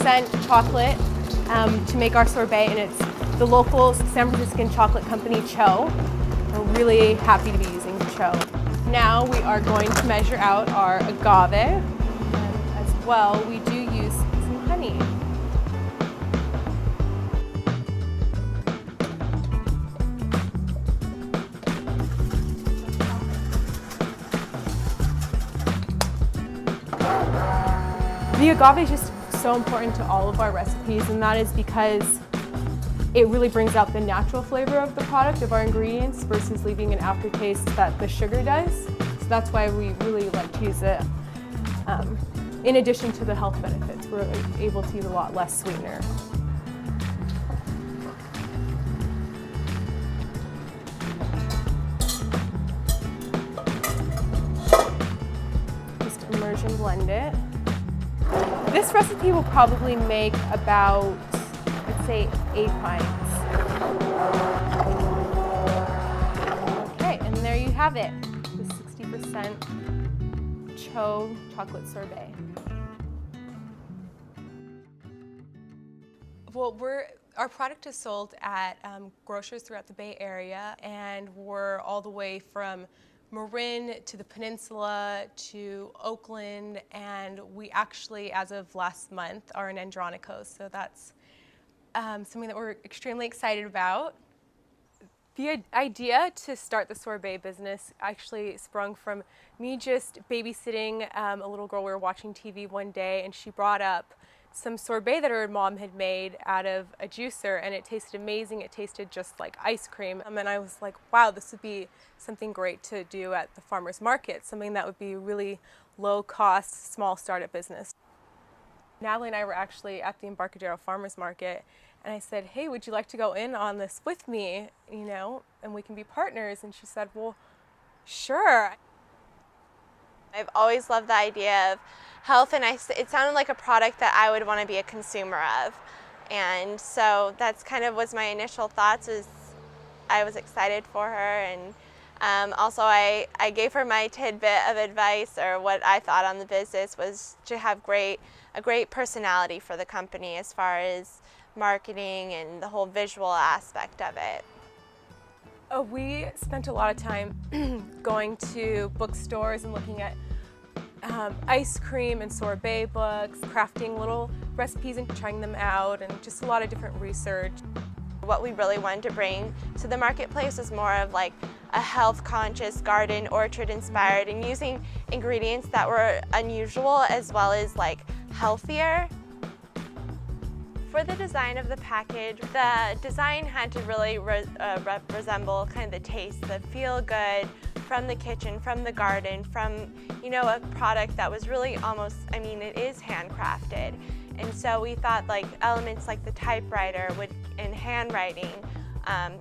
60% chocolate to make our sorbet, and it's the local San Franciscan chocolate company, Cho. We're really happy to be using Cho. Now we are going to measure out our agave, and as well we do use some honey. The agave is just so important to all of our recipes, and that is because it really brings out the natural flavor of the product, of our ingredients, versus leaving an aftertaste that the sugar does. So that's why we really like to use it. In addition to the health benefits, we're able to use a lot less sweetener. Just immersion blend it. This recipe will probably make about, let's say, 8 pints. Okay, and there you have it, the 60% Cho chocolate sorbet. Well, our product is sold at grocers throughout the Bay Area, and we're all the way from Marin to the Peninsula to Oakland, and we actually, as of last month, are in Andronicos, so that's something that we're extremely excited about. The idea to start the sorbet business actually sprung from me just babysitting a little girl. We were watching TV one day, and she brought up some sorbet that her mom had made out of a juicer, and it tasted amazing. It tasted just like ice cream. And I was like, wow, this would be something great to do at the farmer's market, something that would be really low cost, small startup business. Natalie and I were actually at the Embarcadero Farmer's Market, and I said, hey, would you like to go in on this with me, and we can be partners? And she said, well, sure. I've always loved the idea of health, and it sounded like a product that I would want to be a consumer of. And so that's kind of was my initial thoughts. I was excited for her, and also I gave her my tidbit of advice, or what I thought on the business was to have a great personality for the company as far as marketing and the whole visual aspect of it. We spent a lot of time going to bookstores and looking at ice cream and sorbet books, crafting little recipes and trying them out, and just a lot of different research. What we really wanted to bring to the marketplace was more of like a health-conscious, garden, orchard-inspired, and using ingredients that were unusual as well as like healthier. For the design of the package, the design had to really resemble kind of the taste, the feel good from the kitchen, from the garden, from a product that was really almost, it is handcrafted. And so we thought like elements like the typewriter and handwriting,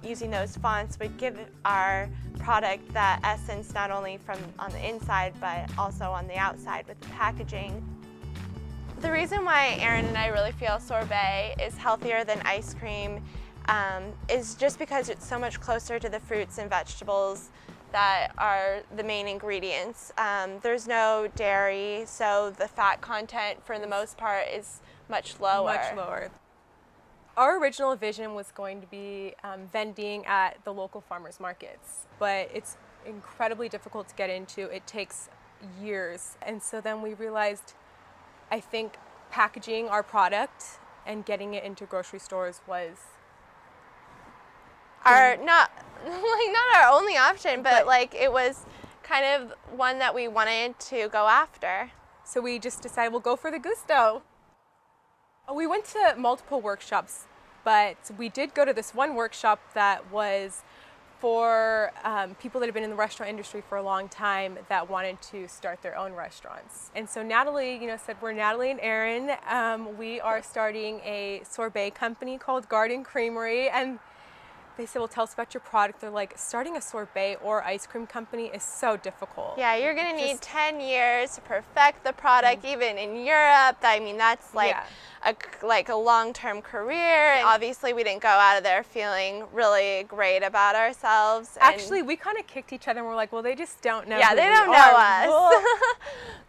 using those fonts would give our product that essence not only from on the inside but also on the outside with the packaging. The reason why Aaron and I really feel sorbet is healthier than ice cream is just because it's so much closer to the fruits and vegetables that are the main ingredients. There's no dairy, so the fat content for the most part is much lower. Much lower. Our original vision was going to be vending at the local farmers markets, but it's incredibly difficult to get into. It takes years. And so then we realized, I think packaging our product and getting it into grocery stores was not our only option, but like it was kind of one that we wanted to go after. So we just decided we'll go for the gusto. We went to multiple workshops, but we did go to this one workshop that was for people that have been in the restaurant industry for a long time that wanted to start their own restaurants. And so Natalie, said, we're Natalie and Aaron. We are starting a sorbet company called Garden Creamery. And they said, well, tell us about your product. They're like, starting a sorbet or ice cream company is so difficult. Yeah, you're going to need 10 years to perfect the product, even in Europe. That's like a long-term career. And obviously, we didn't go out of there feeling really great about ourselves. Actually, we kind of kicked each other and we're like, well, they just don't know. Yeah, they don't know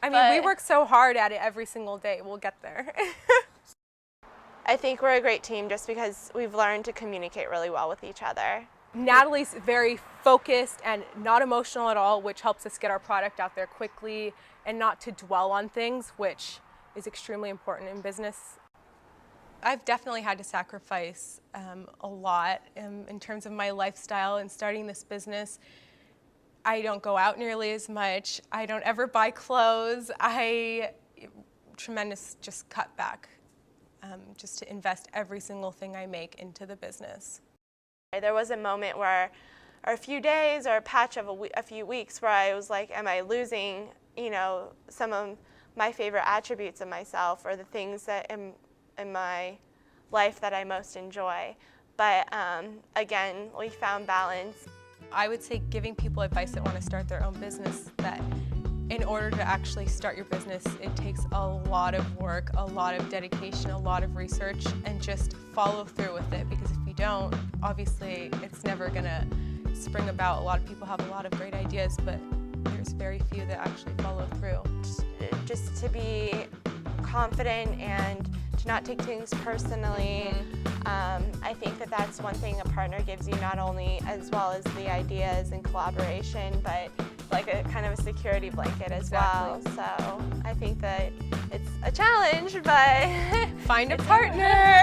us. We work so hard at it every single day. We'll get there. I think we're a great team just because we've learned to communicate really well with each other. Natalie's very focused and not emotional at all, which helps us get our product out there quickly and not to dwell on things, which is extremely important in business. I've definitely had to sacrifice a lot in terms of my lifestyle and starting this business. I don't go out nearly as much. I don't ever buy clothes. Tremendous just cut back just to invest every single thing I make into the business. There was a moment where, or a few days or a patch of a few weeks where I was like, am I losing, some of my favorite attributes of myself or the things that in my life that I most enjoy? But again, we found balance. I would say giving people advice that want to start their own business that in order to actually start your business, it takes a lot of work, a lot of dedication, a lot of research, and just follow through with it, because if you don't, obviously it's never going to spring about. A lot of people have a lot of great ideas, but there's very few that actually follow through. Just to be confident and to not take things personally. I think that that's one thing a partner gives you, not only as well as the ideas and collaboration, but like a kind of a security blanket as well. So I think that it's a challenge, but find a partner.